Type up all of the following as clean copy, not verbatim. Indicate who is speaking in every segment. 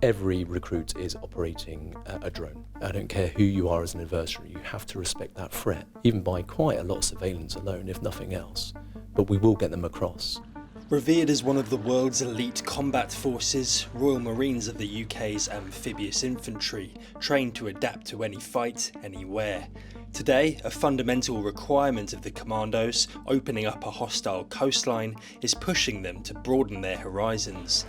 Speaker 1: Every recruit is operating a drone. I don't care who you are as an adversary, you have to respect that threat, even by quite a lot of surveillance alone, if nothing else. But we will get them across.
Speaker 2: Revered as one of the world's elite combat forces, Royal Marines are the UK's amphibious infantry, trained to adapt to any fight, anywhere. Today, a fundamental requirement of the Commandos, opening up a hostile coastline, is pushing them to broaden their horizons.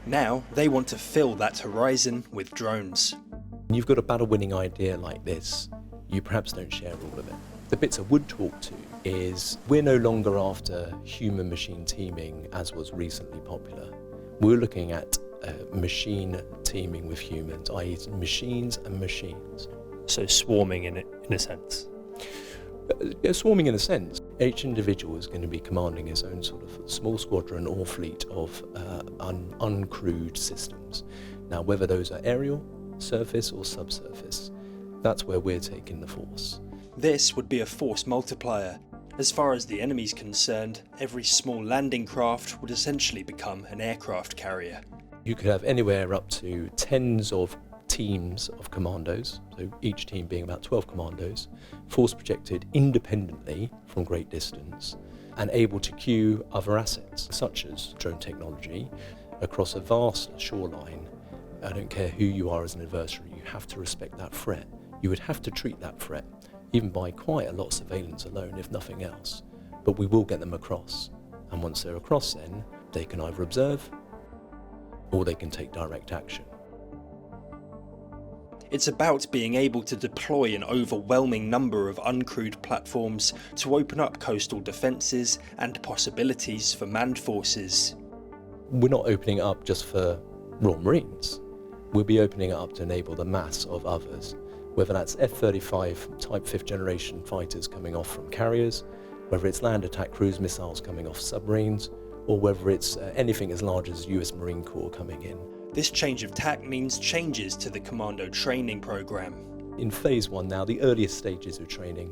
Speaker 2: Now, they want to fill that horizon with drones.
Speaker 1: You've got a battle-winning idea like this, you perhaps don't share all of it. The bits I would talk to is we're no longer after human-machine teaming as was recently popular. We're looking at machine teaming with humans, i.e. machines and machines.
Speaker 2: So swarming in a sense.
Speaker 1: Swarming in a sense. Each individual is going to be commanding his own sort of small squadron or fleet of uncrewed systems. Now, whether those are aerial, surface or subsurface, that's where we're taking the force.
Speaker 2: This would be a force multiplier. As far as the enemy's concerned, every small landing craft would essentially become an aircraft carrier.
Speaker 1: You could have anywhere up to tens of teams of commandos, so each team being about 12 commandos, force projected independently from great distance and able to queue other assets such as drone technology across a vast shoreline. I don't care who you are as an adversary, you have to respect that threat. You would have to treat that threat, even by quite a lot of surveillance alone, if nothing else. But we will get them across. And once they're across then, they can either observe or they can take direct action.
Speaker 2: It's about being able to deploy an overwhelming number of uncrewed platforms to open up coastal defences and possibilities for manned forces.
Speaker 1: We're not opening it up just for Royal Marines. We'll be opening it up to enable the mass of others, whether that's F-35 type 5th generation fighters coming off from carriers, whether it's land attack cruise missiles coming off submarines, or whether it's anything as large as US Marine Corps coming in.
Speaker 2: This change of tack means changes to the commando training program.
Speaker 1: In phase 1 now, the earliest stages of training,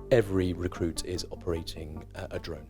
Speaker 1: every recruit is operating a drone.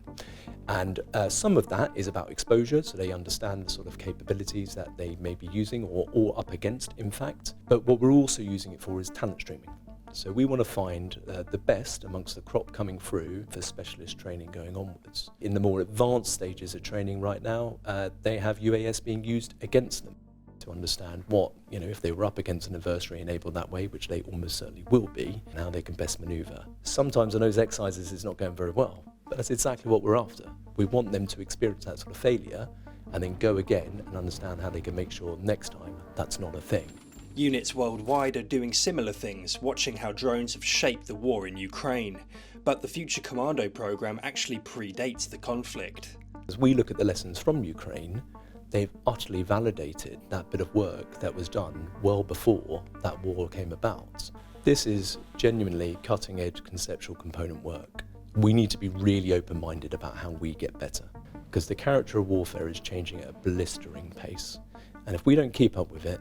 Speaker 1: And some of that is about exposure, so they understand the sort of capabilities that they may be using or up against, in fact. But what we're also using it for is talent streaming. So we want to find the best amongst the crop coming through for specialist training going onwards. In the more advanced stages of training right now, they have UAS being used against them to understand what, if they were up against an adversary enabled that way, which they almost certainly will be, and how they can best manoeuvre. Sometimes on those exercises it's not going very well, but that's exactly what we're after. We want them to experience that sort of failure and then go again and understand how they can make sure next time that's not a thing.
Speaker 2: Units worldwide are doing similar things, watching how drones have shaped the war in Ukraine. But the Future Commando program actually predates the conflict.
Speaker 1: As we look at the lessons from Ukraine, they've utterly validated that bit of work that was done well before that war came about. This is genuinely cutting-edge conceptual component work. We need to be really open-minded about how we get better, because the character of warfare is changing at a blistering pace. And if we don't keep up with it,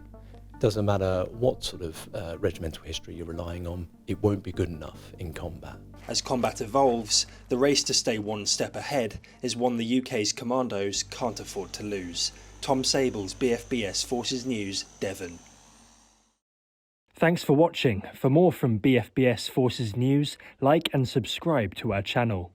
Speaker 1: doesn't matter what sort of regimental history you're relying on, it won't be good enough in combat.
Speaker 2: As combat evolves, the race to stay one step ahead is one the UK's commandos can't afford to lose. Tom Sable's BFBS Forces News, Devon.
Speaker 3: Thanks for watching. For more from BFBS Forces News, like and subscribe to our channel.